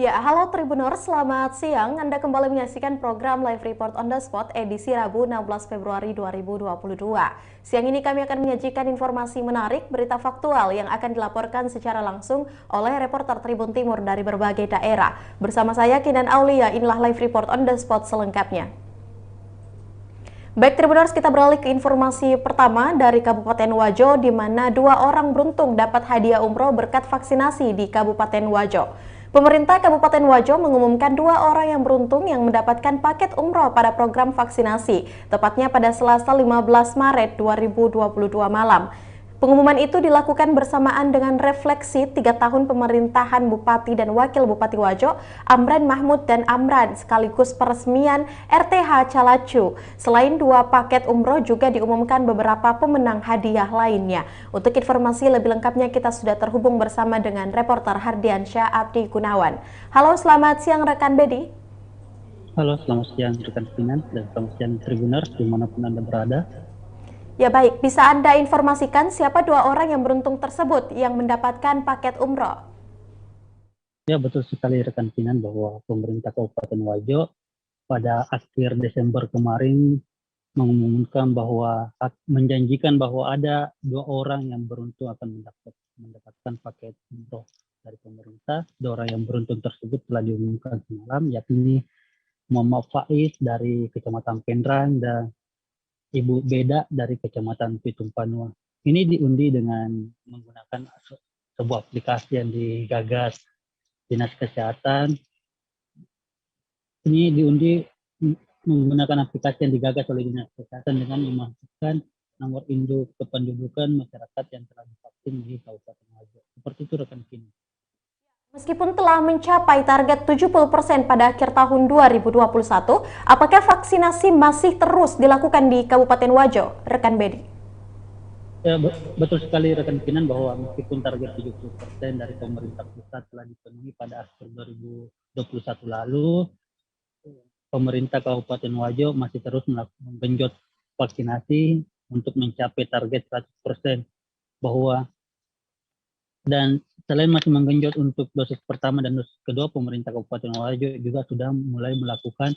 Ya, halo Tribuners, selamat siang. Anda kembali menyaksikan program Live Report on the Spot edisi Rabu 16 Februari 2022. Siang ini kami akan menyajikan informasi menarik, berita faktual yang akan dilaporkan secara langsung oleh reporter Tribun Timur dari berbagai daerah. Bersama saya Kinan Aulia, inilah Live Report on the Spot selengkapnya. Baik Tribuners, kita beralih ke informasi pertama dari Kabupaten Wajo, di mana 2 orang beruntung dapat hadiah umroh berkat vaksinasi di Kabupaten Wajo. Pemerintah Kabupaten Wajo mengumumkan 2 orang yang beruntung yang mendapatkan paket umroh pada program vaksinasi, tepatnya pada Selasa 15 Maret 2022 malam. Pengumuman itu dilakukan bersamaan dengan refleksi 3 tahun pemerintahan Bupati dan Wakil Bupati Wajo, Amran Mahmud dan Amran, sekaligus peresmian RTH Calacu. Selain 2 paket umroh, juga diumumkan beberapa pemenang hadiah lainnya. Untuk informasi lebih lengkapnya kita sudah terhubung bersama dengan reporter Hardiansyah Abdi Gunawan. Halo, selamat siang rekan Bedi. Halo, selamat siang rekan Kinan dan selamat siang Tribuners dimanapun Anda berada. Ya baik, bisa Anda informasikan siapa 2 orang yang beruntung tersebut yang mendapatkan paket umroh? Ya, betul sekali rekan Kinan bahwa pemerintah Kabupaten Wajo pada akhir Desember kemarin mengumumkan bahwa menjanjikan bahwa ada 2 orang yang beruntung akan mendapatkan paket umroh dari pemerintah. 2 orang yang beruntung tersebut telah diumumkan semalam, yakni Muhammad Faiz dari Kecamatan Penrang dan Ibu Beda dari Kecamatan Pitung Panua. Ini diundi dengan menggunakan sebuah aplikasi yang digagas Dinas Kesehatan. Ini diundi menggunakan aplikasi yang digagas oleh Dinas Kesehatan dengan memasukkan nomor induk kependudukan masyarakat yang telah divaksin di Kabupaten Wajo. Seperti itu rekan Kini. Meskipun telah mencapai target 70% pada akhir tahun 2021, apakah vaksinasi masih terus dilakukan di Kabupaten Wajo, rekan Bedi? Ya, betul sekali rekan Kinan bahwa meskipun target 70% dari pemerintah pusat telah dipenuhi pada akhir 2021 lalu, pemerintah Kabupaten Wajo masih terus menggenjot vaksinasi untuk mencapai target 100%, bahwa dan selain masih menggenjot untuk dosis pertama dan dosis kedua, pemerintah Kabupaten Wajo juga sudah mulai melakukan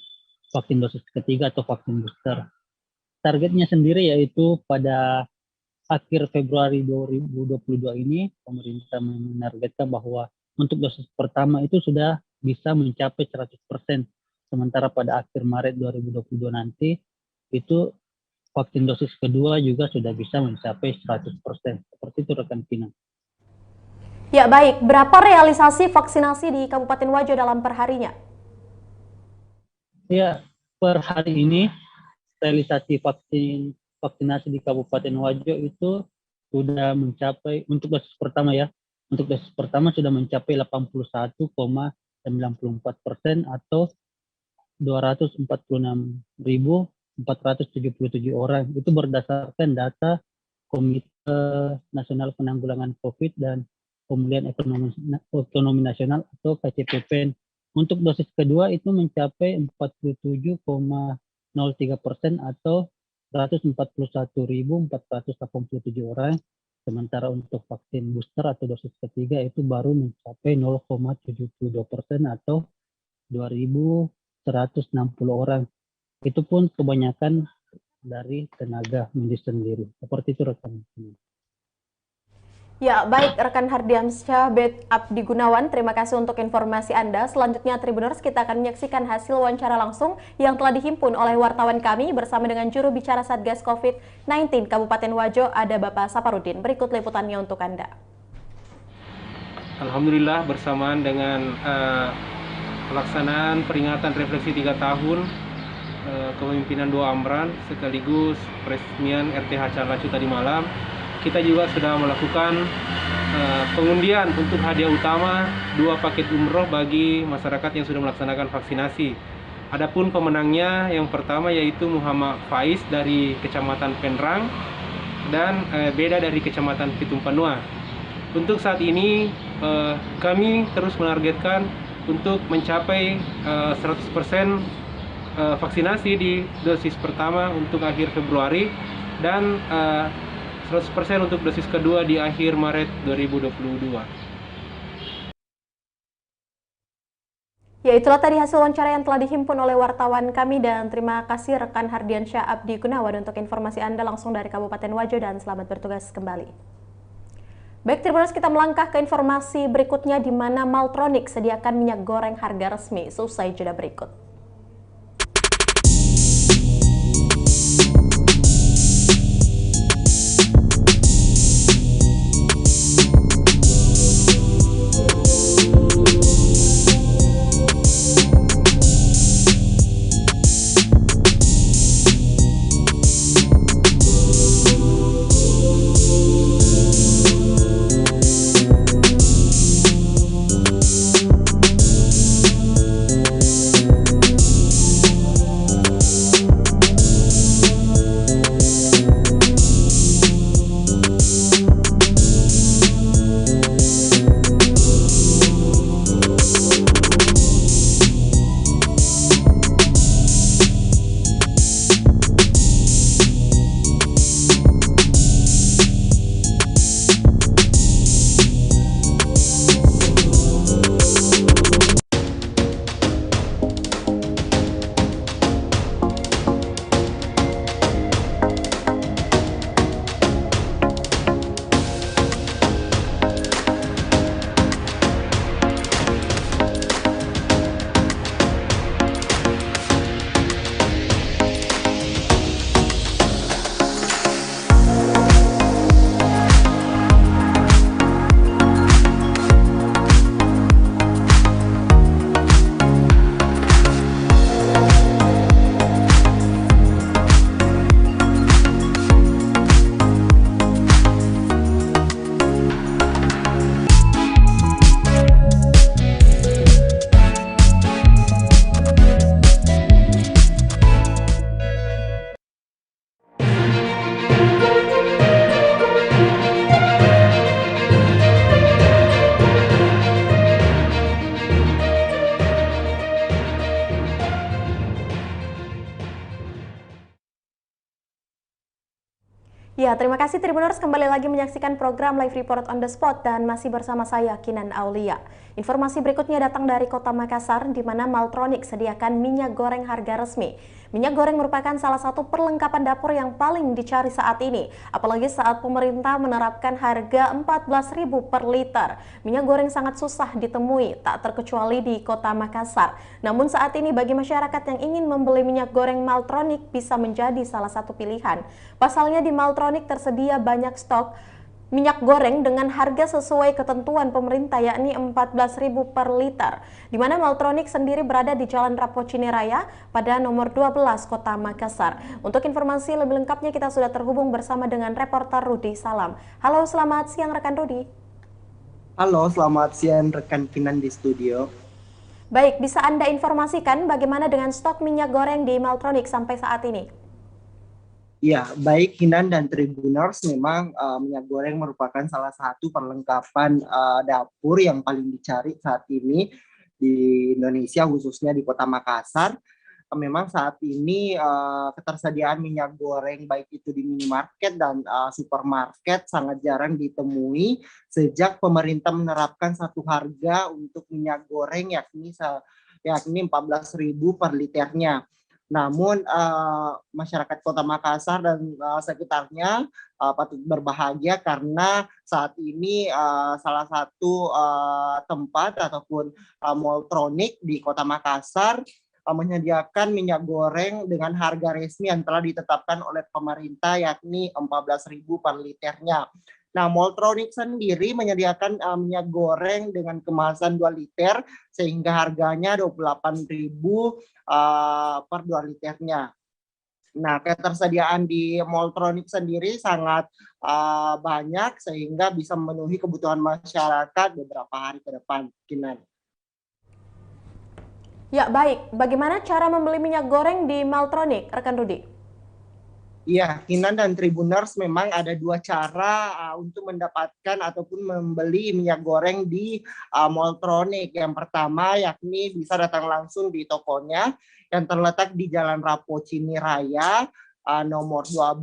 vaksin dosis ketiga atau vaksin booster. Targetnya sendiri yaitu pada akhir Februari 2022 ini, pemerintah menargetkan bahwa untuk dosis pertama itu sudah bisa mencapai 100%. Sementara pada akhir Maret 2022 nanti, itu vaksin dosis kedua juga sudah bisa mencapai 100%. Seperti itu rekan Kina. Ya baik, berapa realisasi vaksinasi di Kabupaten Wajo dalam perharinya? Ya, per hari ini realisasi vaksinasi di Kabupaten Wajo itu sudah mencapai, untuk dosis pertama ya, untuk dosis pertama sudah mencapai 81,94% atau 246.477 orang. Itu berdasarkan data Komite Nasional Penanggulangan COVID dan Pemulihan Ekonomi Nasional atau KCPPN. Untuk dosis kedua itu mencapai 47,03% atau 141.487 orang. Sementara untuk vaksin booster atau dosis ketiga itu baru mencapai 0,72% atau 2.160 orang. Itu pun kebanyakan dari tenaga medis sendiri. Seperti itu rekan. Ya, baik rekan Hardiansyah Abdi Gunawan, terima kasih untuk informasi Anda. Selanjutnya Tribuners, kita akan menyaksikan hasil wawancara langsung yang telah dihimpun oleh wartawan kami bersama dengan juru bicara Satgas COVID-19 Kabupaten Wajo, ada Bapak Saparudin. Berikut liputannya untuk Anda. Alhamdulillah, bersamaan dengan pelaksanaan peringatan refleksi 3 tahun kepemimpinan 2 Amran sekaligus peresmian RTH Calacu tadi malam, kita juga sudah melakukan pengundian untuk hadiah utama 2 paket umroh bagi masyarakat yang sudah melaksanakan vaksinasi. Adapun pemenangnya yang pertama yaitu Muhammad Faiz dari Kecamatan Penrang dan Beda dari Kecamatan Pitung Panua. Untuk saat ini kami terus menargetkan untuk mencapai 100% vaksinasi di dosis pertama untuk akhir Februari dan 100% untuk dosis kedua di akhir Maret 2022. Ya, itulah tadi hasil wawancara yang telah dihimpun oleh wartawan kami dan terima kasih rekan Hardiansyah Abdi Gunawan untuk informasi Anda langsung dari Kabupaten Wajo dan selamat bertugas kembali. Baik, Tribuners, kita melangkah ke informasi berikutnya di mana Maltronic sediakan minyak goreng harga resmi. Selesai jeda berikut. Ya, terima kasih Tribuners, kembali lagi menyaksikan program Live Report on the Spot dan masih bersama saya Kinan Aulia. Informasi berikutnya datang dari Kota Makassar di mana Maltronic sediakan minyak goreng harga resmi. Minyak goreng merupakan salah satu perlengkapan dapur yang paling dicari saat ini, apalagi saat pemerintah menerapkan harga 14.000 per liter. Minyak goreng sangat susah ditemui, tak terkecuali di Kota Makassar. Namun saat ini bagi masyarakat yang ingin membeli minyak goreng Maltronic bisa menjadi salah satu pilihan. Pasalnya di Maltronic tersedia banyak stok minyak goreng dengan harga sesuai ketentuan pemerintah yakni 14.000 per liter. Di mana Maltronic sendiri berada di Jalan Rapocini Raya pada nomor 12 Kota Makassar. Untuk informasi lebih lengkapnya kita sudah terhubung bersama dengan reporter Rudi Salam. Halo, selamat siang rekan Rudi. Halo, selamat siang rekan Kinan di studio. Baik, bisa Anda informasikan bagaimana dengan stok minyak goreng di Maltronic sampai saat ini? Ya, baik Kinan dan Tribuners, memang minyak goreng merupakan salah satu perlengkapan dapur yang paling dicari saat ini di Indonesia, khususnya di Kota Makassar. Memang saat ini ketersediaan minyak goreng baik itu di minimarket dan supermarket sangat jarang ditemui sejak pemerintah menerapkan satu harga untuk minyak goreng yakni 14.000 per liternya. Namun masyarakat Kota Makassar dan sekitarnya patut berbahagia karena saat ini salah satu tempat ataupun Maltronic di Kota Makassar menyediakan minyak goreng dengan harga resmi yang telah ditetapkan oleh pemerintah yakni 14.000 per liternya. Nah, Maltronic sendiri menyediakan minyak goreng dengan kemasan 2 liter sehingga harganya 28.000 per 2 liternya. Nah, ketersediaan di Maltronic sendiri sangat banyak sehingga bisa memenuhi kebutuhan masyarakat beberapa hari ke depan. Kinan. Ya, baik. Bagaimana cara membeli minyak goreng di Maltronic, rekan Rudi? Iya, Kinan dan Tribuners, memang ada dua cara untuk mendapatkan ataupun membeli minyak goreng di Maltronic. Yang pertama yakni bisa datang langsung di tokonya yang terletak di Jalan Rapocini Raya nomor 12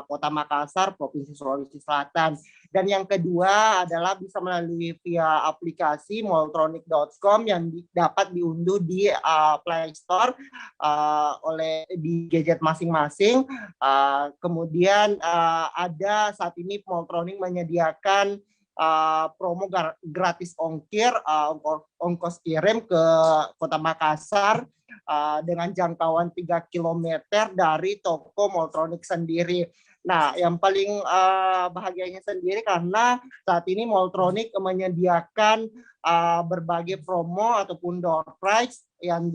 Kota Makassar, Provinsi Sulawesi Selatan. Dan yang kedua adalah bisa melalui via aplikasi moltronic.com yang dapat diunduh di Play Store oleh di gadget masing-masing. Kemudian ada saat ini Moltronic menyediakan promo gratis ongkir, ongkos kirim ke Kota Makassar dengan jangkauan 3 km dari toko Moltronic sendiri. Nah, yang paling bahagianya sendiri karena saat ini Moltronic menyediakan berbagai promo ataupun door prize yang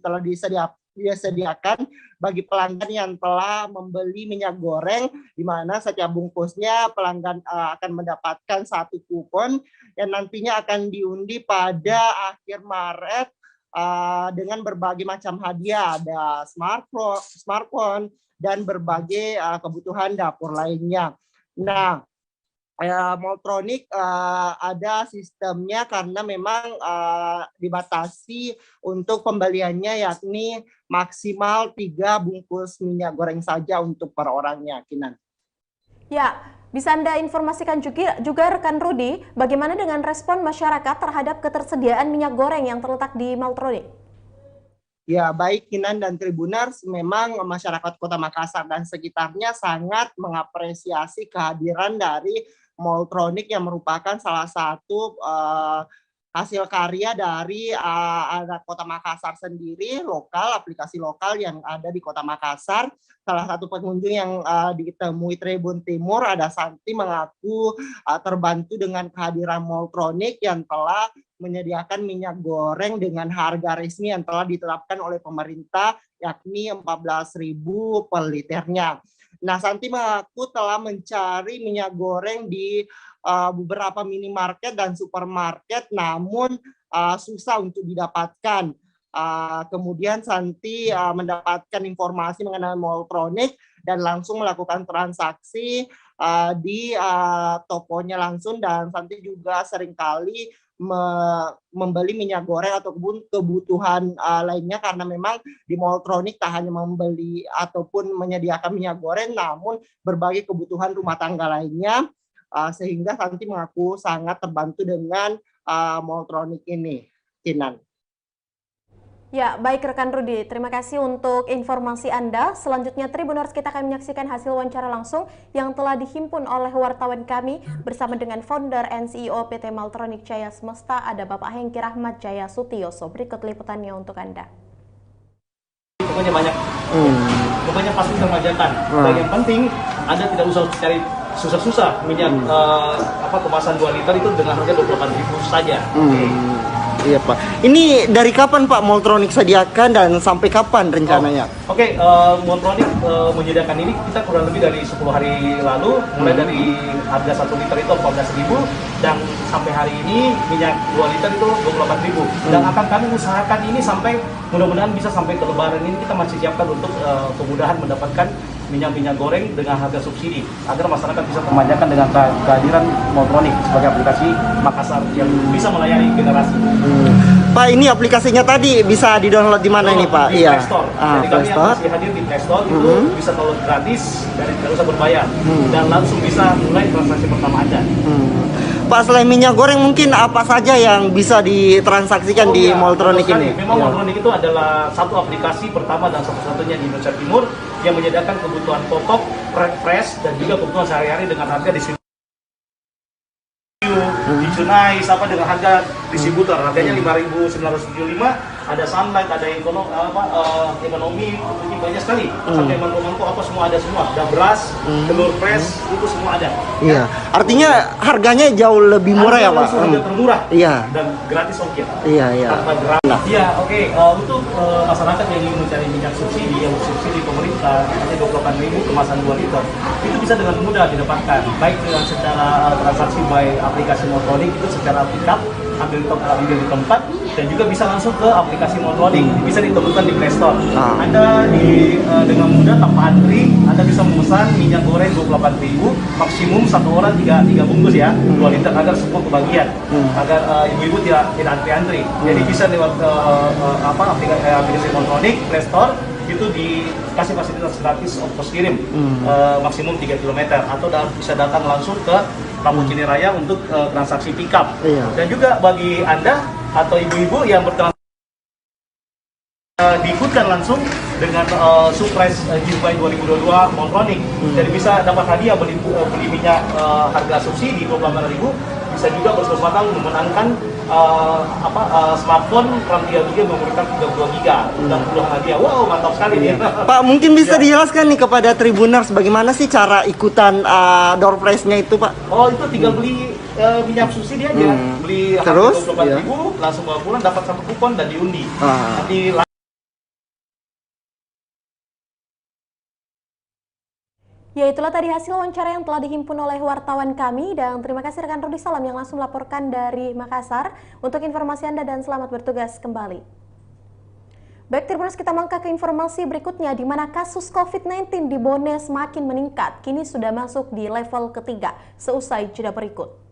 telah disediakan bagi pelanggan yang telah membeli minyak goreng, di mana setiap bungkusnya pelanggan akan mendapatkan 1 kupon yang nantinya akan diundi pada akhir Maret dengan berbagai macam hadiah, ada smartphone dan berbagai kebutuhan dapur lainnya. Nah, Moltronic ada sistemnya karena memang dibatasi untuk pembeliannya, yakni maksimal 3 bungkus minyak goreng saja untuk per orangnya, Kinan. Ya, bisa Anda informasikan juga rekan Rudi, bagaimana dengan respon masyarakat terhadap ketersediaan minyak goreng yang terletak di Moltronic? Ya, baik Kinan dan Tribuners, memang masyarakat Kota Makassar dan sekitarnya sangat mengapresiasi kehadiran dari Moltronic yang merupakan salah satu hasil karya dari anak Kota Makassar sendiri, aplikasi lokal yang ada di Kota Makassar. Salah satu pengunjung yang ditemui Tribun Timur, ada Santi, mengaku terbantu dengan kehadiran Moltronic yang telah menyediakan minyak goreng dengan harga resmi yang telah ditetapkan oleh pemerintah, yakni 14.000 per liternya. Nah, Santi mengaku telah mencari minyak goreng di beberapa minimarket dan supermarket, namun susah untuk didapatkan. Kemudian Santi mendapatkan informasi mengenai Moltronic dan langsung melakukan transaksi di tokonya langsung, dan Santi juga seringkali membeli minyak goreng ataupun kebutuhan lainnya, karena memang di Moltronic tak hanya membeli ataupun menyediakan minyak goreng, namun berbagai kebutuhan rumah tangga lainnya, sehingga Santi mengaku sangat terbantu dengan Moltronic ini, Kinan. Ya, baik rekan Rudi, terima kasih untuk informasi Anda. Selanjutnya Tribuners, kita akan menyaksikan hasil wawancara langsung yang telah dihimpun oleh wartawan kami bersama dengan founder and CEO PT Moltronic Jaya Semesta, ada Bapak Hengki Rahmat Jaya Sutioso. Berikut liputannya untuk Anda. Pokoknya banyak, pokoknya pasti termajakan. Dan yang penting Anda tidak usah cari susah-susah minyak kemasan 2 liter itu dengan harga 28.000 saja. Iya Pak. Ini dari kapan Pak Moltronic sediakan dan sampai kapan rencananya? Oke, Moltronic menyediakan ini kita kurang lebih dari 10 hari lalu, mulai dari harga 1 liter itu 14.000 dan sampai hari ini minyak 2 liter itu 28.000. Dan akan kami usahakan ini sampai mudah-mudahan bisa sampai ke Lebaran ini, kita masih siapkan untuk kemudahan mendapatkan minyak goreng dengan harga subsidi agar masyarakat bisa termanjakan dengan kehadiran Moltronic sebagai aplikasi Makassar yang bisa melayani generasi. Pak, ini aplikasinya tadi bisa di-download di mana ini Pak? Di Play Store. Jadi kami yang masih hadir di Play Store itu bisa download gratis dan tidak usah berbayar dan langsung bisa mulai transaksi pertama Anda. Pak, selain minyak goreng mungkin apa saja yang bisa ditransaksikan di Moltronic ini? Memang Moltronic itu adalah satu aplikasi pertama dan satu-satunya di Indonesia Timur yang menyediakan kebutuhan pokok, fresh dan juga kebutuhan sehari-hari dengan harga distribusi Junai sama dengan harga distributor, harganya 5.975, ada Sunlight, ada ekonomi, banyak sekali, sampai mangkok apa semua ada semua, ada beras, telur fresh itu semua ada. Iya, artinya harganya jauh lebih murah ya Pak? Harga termurah. Iya. Dan gratis ongkir. Iya. Tanpa gerak. Iya, oke. Untuk masyarakat yang ingin mencari minyak subsidi, yang subsidi pemerintah, hanya 28.000 kemasan 2 liter, itu bisa dengan mudah didapatkan, baik dengan secara transaksi by aplikasi Moltronic itu secara pick up, ambil di tempat, dan juga bisa langsung ke aplikasi Moltronic, bisa ditemukan di Play Store. Anda dengan mudah tanpa antri, Anda bisa memesan minyak goreng 28.000, maksimum satu orang 3 bungkus ya, 2 liter agar semua kebagian, agar ibu-ibu tidak antri-antri. Jadi bisa lewat aplikasi Moltronic, Play Store, itu dikasih fasilitas gratis ongkos kirim maksimum 3 km, atau bisa datang langsung ke Pramucini Raya untuk transaksi pickup. Iya. Dan juga bagi Anda atau ibu-ibu yang bertransaksi diikutkan langsung dengan Surprise Giveaway 2022 Motronic. Jadi bisa dapat hadiah beli minyak harga subsidi 28.000, bisa juga berkesempatan memenangkan smartphone RAM 3GB memiliki 32 GB dan puluhan hadiah. Wow, mantap sekali nih. Pak, mungkin bisa dijelaskan nih kepada Tribuners bagaimana sih cara ikutan door prize-nya itu, Pak? Oh, itu tinggal beli minyak subsidi aja. Beli Terus, harga 24.000, langsung bawa pulang dapat satu kupon dan diundi. Nanti Ya, itulah tadi hasil wawancara yang telah dihimpun oleh wartawan kami, dan terima kasih rekan Rudi Salam yang langsung melaporkan dari Makassar untuk informasi Anda, dan selamat bertugas kembali. Baik, Tribuners, kita melangkah ke informasi berikutnya, di mana kasus COVID-19 di Bone semakin meningkat, kini sudah masuk di level ketiga, seusai jeda berikut.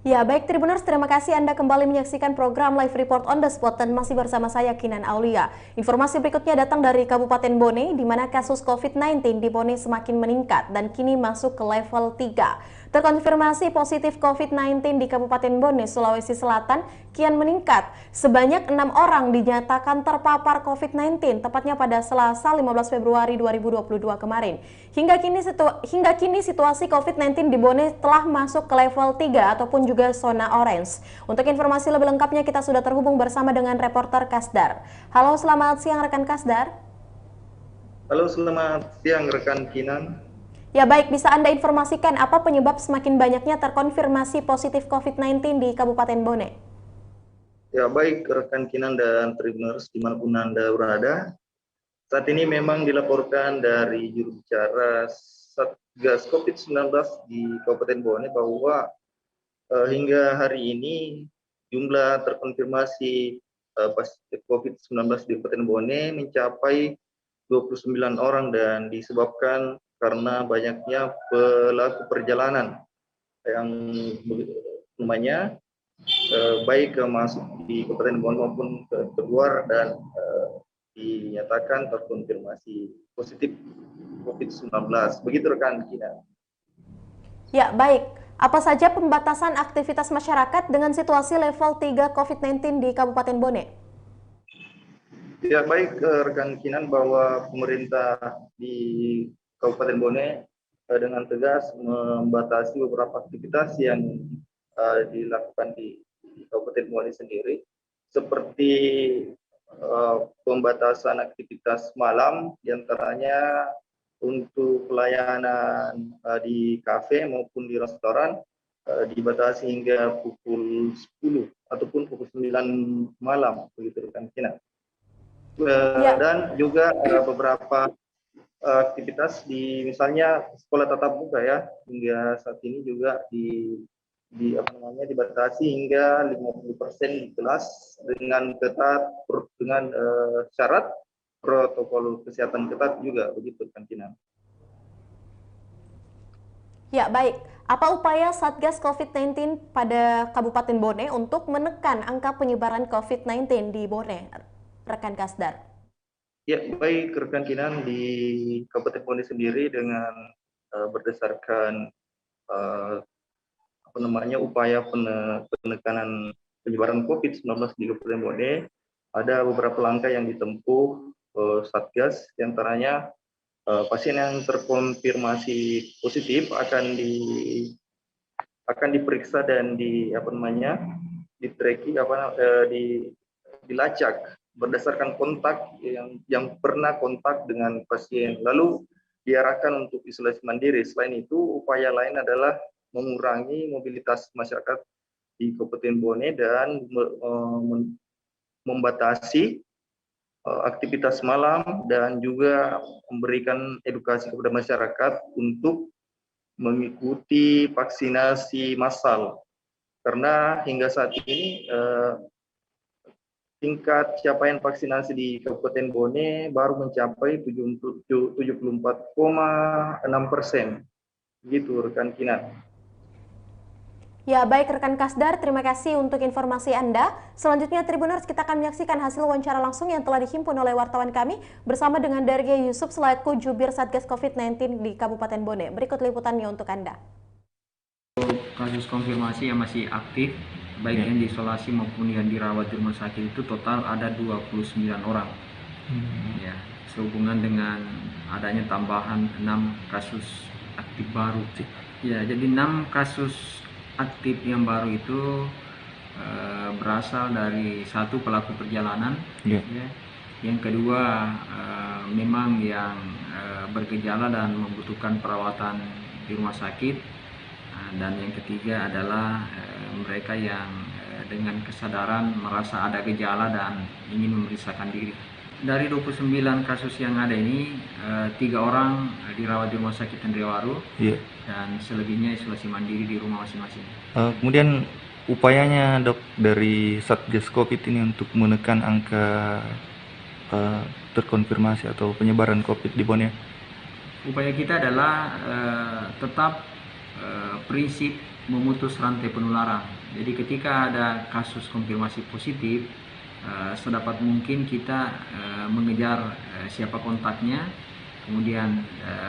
Ya, baik Tribuners, terima kasih Anda kembali menyaksikan program Live Report on the Spot dan masih bersama saya Kinan Aulia. Informasi berikutnya datang dari Kabupaten Bone, di mana kasus COVID-19 di Bone semakin meningkat dan kini masuk ke level 3. Terkonfirmasi positif COVID-19 di Kabupaten Bone, Sulawesi Selatan kian meningkat. Sebanyak 6 orang dinyatakan terpapar COVID-19, tepatnya pada Selasa 15 Februari 2022 kemarin. Hingga kini situasi COVID-19 di Bone telah masuk ke level 3 ataupun juga zona orange. Untuk informasi lebih lengkapnya kita sudah terhubung bersama dengan reporter Kasdar. Halo, selamat siang rekan Kasdar. Halo, selamat siang rekan Kinan. Ya baik, bisa Anda informasikan apa penyebab semakin banyaknya terkonfirmasi positif COVID-19 di Kabupaten Bone? Ya baik rekan Kinan dan Tribuners dimanapun Anda berada. Saat ini memang dilaporkan dari juru bicara Satgas COVID-19 di Kabupaten Bone bahwa hingga hari ini jumlah terkonfirmasi positif COVID-19 di Kabupaten Bone mencapai 29 orang dan disebabkan karena banyaknya pelaku perjalanan yang namanya baik masuk di Kabupaten Bone maupun keluar dan dinyatakan terkonfirmasi positif COVID-19. Begitu rekan Kina. Ya baik, apa saja pembatasan aktivitas masyarakat dengan situasi level 3 COVID-19 di Kabupaten Bone? Ya baik rekan Kinan, bahwa pemerintah di Kabupaten Bone dengan tegas membatasi beberapa aktivitas yang dilakukan di Kabupaten Bone sendiri, seperti pembatasan aktivitas malam, diantaranya untuk pelayanan di kafe maupun di restoran dibatasi hingga pukul 10 ataupun pukul 9 malam, begitu rekan Kinan. Dan juga beberapa aktivitas di misalnya sekolah tatap muka ya, hingga saat ini juga dibatasi hingga 50% di kelas dengan ketat, dengan syarat protokol kesehatan ketat juga, begitu kan Kinan. Ya, baik. Apa upaya Satgas COVID-19 pada Kabupaten Bone untuk menekan angka penyebaran COVID-19 di Bone, rekan Kasdar? Ya, baik rekan Kinan, di Kabupaten Bone sendiri dengan berdasarkan upaya penekanan penyebaran COVID-19 di Kabupaten Bone, ada beberapa langkah yang ditempuh Satgas, diantaranya pasien yang terkonfirmasi positif akan diperiksa dan dilacak berdasarkan kontak yang pernah kontak dengan pasien, lalu diarahkan untuk isolasi mandiri. Selain itu, upaya lain adalah mengurangi mobilitas masyarakat di Kabupaten Bone dan membatasi aktivitas malam dan juga memberikan edukasi kepada masyarakat untuk mengikuti vaksinasi massal. Karena hingga saat ini tingkat capaian vaksinasi di Kabupaten Bone baru mencapai 74,6%. Begitu rekan Kinan. Ya, baik rekan Kasdar, terima kasih untuk informasi Anda. Selanjutnya Tribuners, kita akan menyaksikan hasil wawancara langsung yang telah dihimpun oleh wartawan kami bersama dengan Dargia Yusuf selaku Jubir Satgas COVID-19 di Kabupaten Bone. Berikut liputannya untuk Anda. Kasus konfirmasi yang masih aktif, baik yang diisolasi maupun yang dirawat di rumah sakit itu total ada 29 orang. Ya, sehubungan dengan adanya tambahan 6 kasus aktif baru. Ya, jadi 6 kasus aktif yang baru itu berasal dari satu pelaku perjalanan, ya. Yang kedua memang yang bergejala dan membutuhkan perawatan di rumah sakit, dan yang ketiga adalah mereka yang dengan kesadaran merasa ada gejala dan ingin memeriksakan diri. Dari 29 kasus yang ada ini, 3 orang dirawat di Rumah Sakit Hendriawaru, dan selebihnya isolasi mandiri di rumah masing-masing. Kemudian upayanya dok dari Satgas COVID ini untuk menekan angka terkonfirmasi atau penyebaran COVID di Bone? Upaya kita adalah tetap prinsip memutus rantai penularan. Jadi ketika ada kasus konfirmasi positif, sedapat mungkin kita mengejar siapa kontaknya, kemudian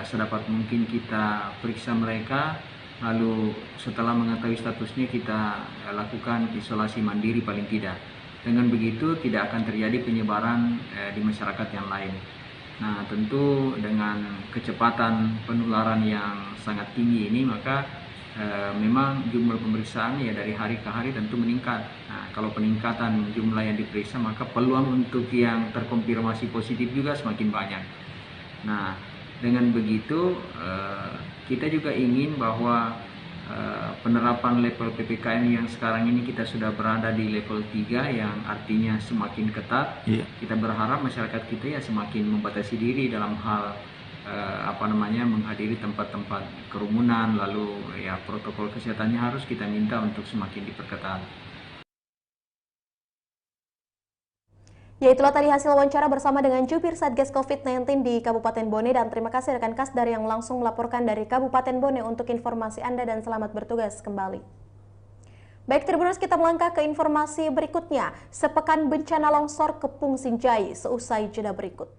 sedapat mungkin kita periksa mereka, lalu setelah mengetahui statusnya kita lakukan isolasi mandiri paling tidak. Dengan begitu tidak akan terjadi penyebaran di masyarakat yang lain. Nah, tentu dengan kecepatan penularan yang sangat tinggi ini, maka memang jumlah pemeriksaan ya dari hari ke hari tentu meningkat. Nah, kalau peningkatan jumlah yang diperiksa, maka peluang untuk yang terkonfirmasi positif juga semakin banyak. Nah, dengan begitu kita juga ingin bahwa penerapan level PPKM yang sekarang ini kita sudah berada di level 3 yang artinya semakin ketat. Kita berharap masyarakat kita ya semakin membatasi diri dalam hal menghadiri tempat-tempat kerumunan, lalu ya protokol kesehatannya harus kita minta untuk semakin diperketat. Ya, itulah tadi hasil wawancara bersama dengan Jubir Satgas COVID-19 di Kabupaten Bone, dan terima kasih rekan Kasdar yang langsung melaporkan dari Kabupaten Bone untuk informasi Anda, dan selamat bertugas kembali. Baik Tribuners, kita melangkah ke informasi berikutnya. Sepekan bencana longsor Kepung Sinjai seusai jeda berikut.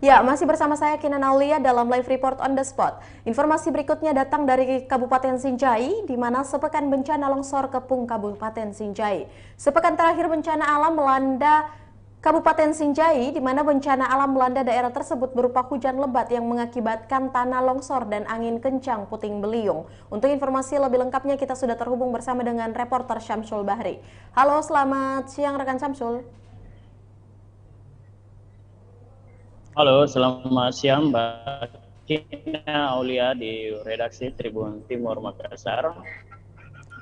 Ya, masih bersama saya Kinan Aulia dalam live report on the spot. Informasi berikutnya datang dari Kabupaten Sinjai, di mana sepekan bencana longsor kepung Kabupaten Sinjai. Sepekan terakhir bencana alam melanda Kabupaten Sinjai, di mana bencana alam melanda daerah tersebut berupa hujan lebat yang mengakibatkan tanah longsor dan angin kencang puting beliung. Untuk informasi lebih lengkapnya kita sudah terhubung bersama dengan reporter Syamsul Bahri. Halo, selamat siang rekan Syamsul. Halo, selamat siang Mbak Kina Aulia di redaksi Tribun Timur Makassar.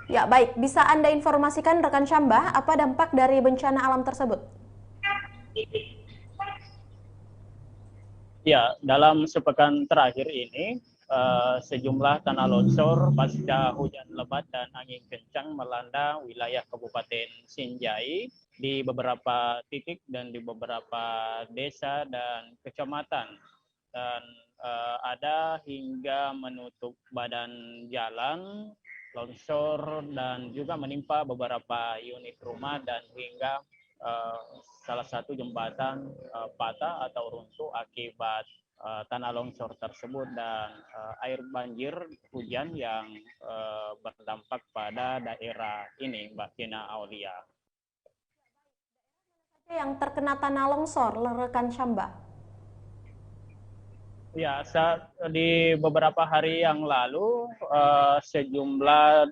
Ya, baik. Bisa Anda informasikan rekan Syambah apa dampak dari bencana alam tersebut? Ya, dalam sepekan terakhir ini, sejumlah tanah longsor pasca hujan lebat dan angin kencang melanda wilayah Kabupaten Sinjai di beberapa titik dan di beberapa desa dan kecamatan. Dan ada hingga menutup badan jalan, longsor, dan juga menimpa beberapa unit rumah dan hingga salah satu jembatan patah atau runtuh akibat tanah longsor tersebut dan air banjir hujan yang berdampak pada daerah ini, Mbak Kina Aulia. Yang terkena tanah longsor, rekan Syambah? Ya, di beberapa hari yang lalu sejumlah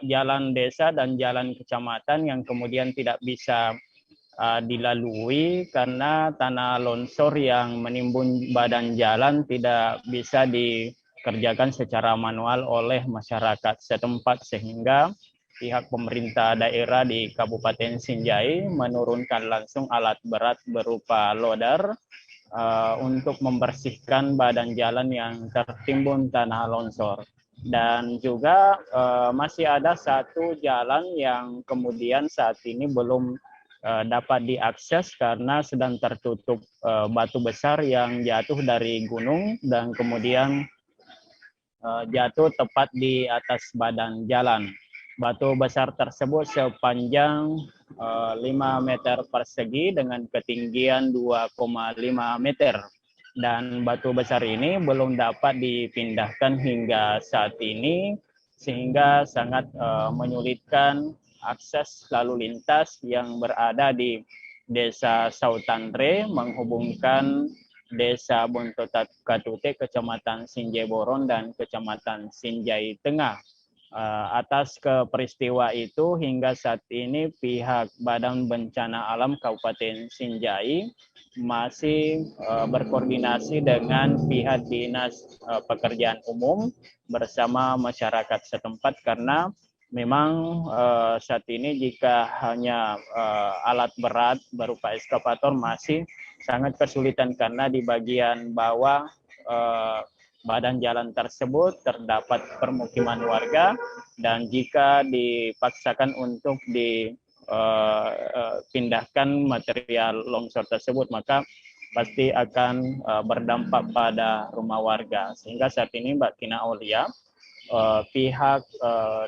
jalan desa dan jalan kecamatan yang kemudian tidak bisa dilalui karena tanah longsor yang menimbun badan jalan tidak bisa dikerjakan secara manual oleh masyarakat setempat, sehingga pihak pemerintah daerah di Kabupaten Sinjai menurunkan langsung alat berat berupa loader untuk membersihkan badan jalan yang tertimbun tanah longsor. Dan juga masih ada satu jalan yang kemudian saat ini belum dapat diakses karena sedang tertutup batu besar yang jatuh dari gunung dan kemudian jatuh tepat di atas badan jalan. Batu besar tersebut sepanjang 5 meter persegi dengan ketinggian 2,5 meter. Dan batu besar ini belum dapat dipindahkan hingga saat ini, sehingga sangat menyulitkan akses lalu lintas yang berada di Desa Sautandre menghubungkan Desa Bontotat Katute, Kecamatan Sinjai Boron, dan Kecamatan Sinjai Tengah. Atas peristiwa itu hingga saat ini pihak Badan Bencana Alam Kabupaten Sinjai masih berkoordinasi dengan pihak Dinas Pekerjaan Umum bersama masyarakat setempat, karena memang saat ini jika hanya alat berat berupa ekskavator masih sangat kesulitan karena di bagian bawah badan jalan tersebut terdapat permukiman warga, dan jika dipaksakan untuk dipindahkan material longsor tersebut maka pasti akan berdampak pada rumah warga. Sehingga saat ini Mbak Kina Aulia, pihak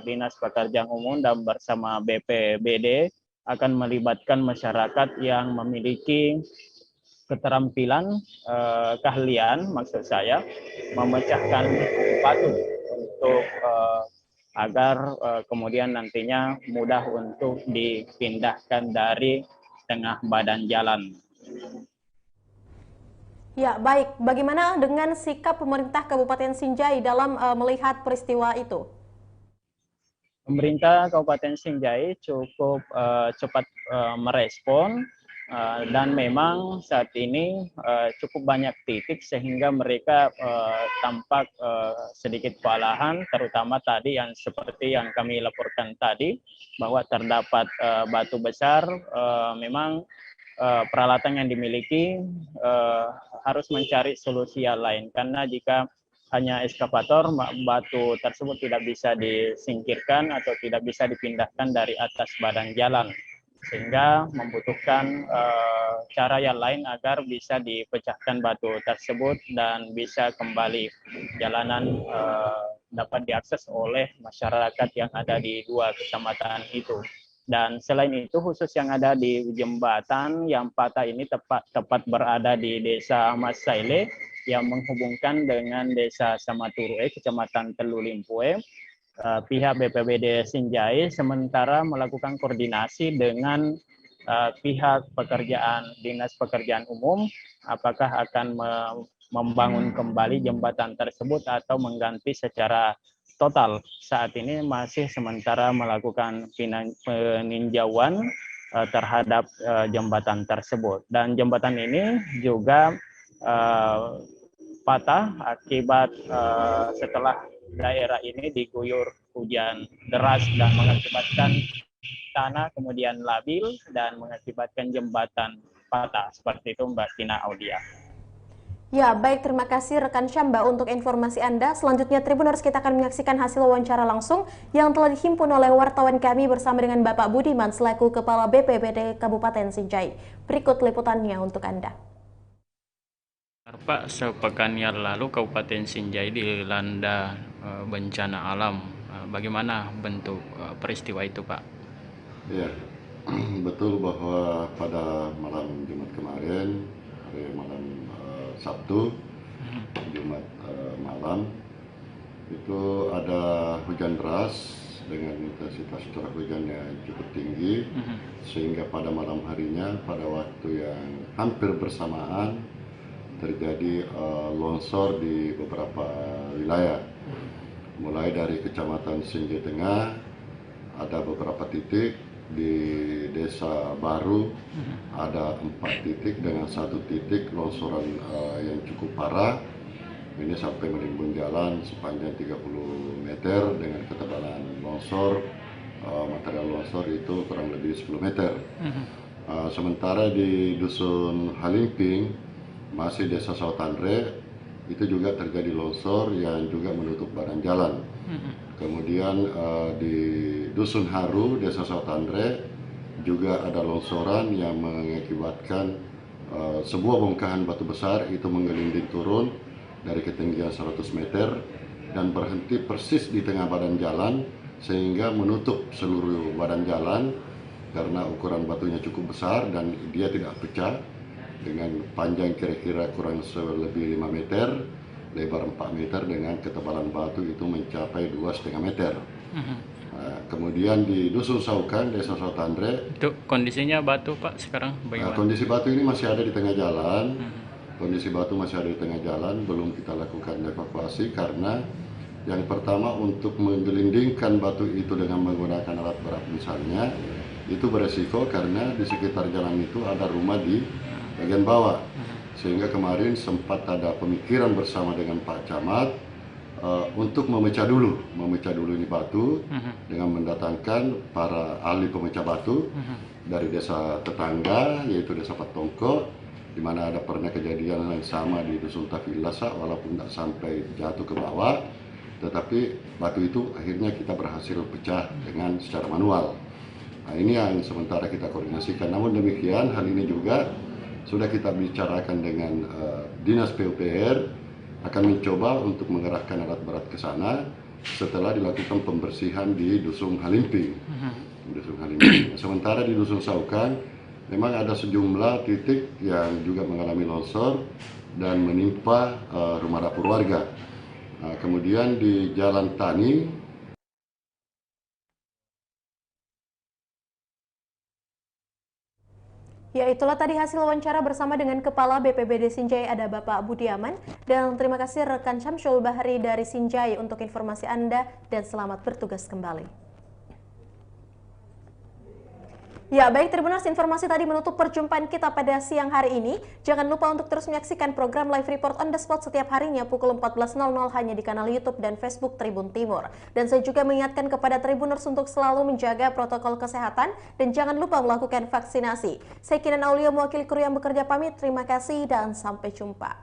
Dinas Pekerjaan Umum dan bersama BPBD akan melibatkan masyarakat yang memiliki keterampilan, keahlian, maksud saya, memecahkan batu untuk agar kemudian nantinya mudah untuk dipindahkan dari tengah badan jalan. Ya, baik. Bagaimana dengan sikap pemerintah Kabupaten Sinjai dalam melihat peristiwa itu? Pemerintah Kabupaten Sinjai cukup cepat merespon. Dan memang saat ini cukup banyak titik sehingga mereka tampak sedikit kewalahan, terutama tadi yang seperti yang kami laporkan tadi, bahwa terdapat batu besar. Memang peralatan yang dimiliki harus mencari solusi yang lain, karena jika hanya ekskavator, batu tersebut tidak bisa disingkirkan atau tidak bisa dipindahkan dari atas badan jalan, sehingga membutuhkan cara yang lain agar bisa dipecahkan batu tersebut dan bisa kembali jalanan dapat diakses oleh masyarakat yang ada di dua kecamatan itu. Dan selain itu khusus yang ada di jembatan yang patah ini tepat berada di Desa Masaile yang menghubungkan dengan Desa Samaturue, Kecamatan Telu Limpue. Pihak BPBD Sinjai sementara melakukan koordinasi dengan pihak Dinas Pekerjaan Umum apakah akan membangun kembali jembatan tersebut atau mengganti secara total. Saat ini masih sementara melakukan peninjauan terhadap jembatan tersebut. Dan jembatan ini juga patah akibat setelah daerah ini diguyur hujan deras dan mengakibatkan tanah kemudian labil dan mengakibatkan jembatan patah. Seperti itu Mbak Tina Audia. Ya, baik, terima kasih rekan Syamba untuk informasi Anda. Selanjutnya Tribuners, kita akan menyaksikan hasil wawancara langsung yang telah dihimpun oleh wartawan kami bersama dengan Bapak Budiman selaku Kepala BPBD Kabupaten Sinjai. Berikut liputannya untuk Anda. Pak, sepekan yang lalu Kabupaten Sinjai dilanda bencana alam. Bagaimana bentuk peristiwa itu, Pak? Ya, betul bahwa pada malam Jumat kemarin, hari malam Sabtu, Jumat malam, itu ada hujan deras dengan intensitas curah hujan yang cukup tinggi, sehingga pada malam harinya, pada waktu yang hampir bersamaan, terjadi longsor di beberapa wilayah. Mulai dari Kecamatan Sinjai Tengah, ada beberapa titik, di Desa Baru ada 4 titik dengan 1 titik longsoran yang cukup parah. Ini sampai menimbun jalan sepanjang 30 meter dengan ketebalan longsor, material longsor itu kurang lebih 10 meter. Sementara di Dusun Halimping, masih Desa Sautandre, itu juga terjadi longsor yang juga menutup badan jalan. Kemudian di Dusun Haru, Desa Sautandre, juga ada longsoran yang mengakibatkan sebuah bongkahan batu besar itu menggelinding turun dari ketinggian 100 meter dan berhenti persis di tengah badan jalan sehingga menutup seluruh badan jalan karena ukuran batunya cukup besar dan dia tidak pecah dengan panjang kira-kira kurang lebih 5 meter. Lebar 4 meter dengan ketebalan batu itu mencapai 2,5 meter. Kemudian di Dusun Saukan, Desa Sautandre, itu kondisinya batu Pak sekarang bagaimana? Kondisi batu ini masih ada di tengah jalan. Kondisi batu masih ada di tengah jalan, belum kita lakukan evakuasi karena yang pertama untuk menggelindingkan batu itu dengan menggunakan alat berat misalnya, itu beresiko karena di sekitar jalan itu ada rumah di bagian bawah. Sehingga kemarin sempat ada pemikiran bersama dengan Pak Camat untuk memecah dulu ini batu dengan mendatangkan para ahli pemecah batu dari desa tetangga yaitu Desa Patongko, di mana ada pernah kejadian yang sama di Dusun Tafilasa walaupun tidak sampai jatuh ke bawah, tetapi batu itu akhirnya kita berhasil pecah dengan secara manual. Nah, ini yang sementara kita koordinasikan. Namun demikian hal ini juga sudah kita bicarakan dengan Dinas PUPR akan mencoba untuk mengerahkan alat berat ke sana setelah dilakukan pembersihan di Dusun Halimping. Sementara di Dusun Saukan memang ada sejumlah titik yang juga mengalami longsor dan menimpa rumah dapur warga. Kemudian di Jalan Tani, ya, itulah tadi hasil wawancara bersama dengan Kepala BPBD Sinjai, ada Bapak Budiaman. Dan terima kasih rekan Syamsul Bahari dari Sinjai untuk informasi Anda dan selamat bertugas kembali. Ya, baik Tribuners, informasi tadi menutup perjumpaan kita pada siang hari ini. Jangan lupa untuk terus menyaksikan program Live Report on the Spot setiap harinya pukul 14.00 hanya di kanal YouTube dan Facebook Tribun Timur. Dan saya juga mengingatkan kepada Tribuners untuk selalu menjaga protokol kesehatan dan jangan lupa melakukan vaksinasi. Saya Kinan Aulia, mewakili kru yang bekerja pamit. Terima kasih dan sampai jumpa.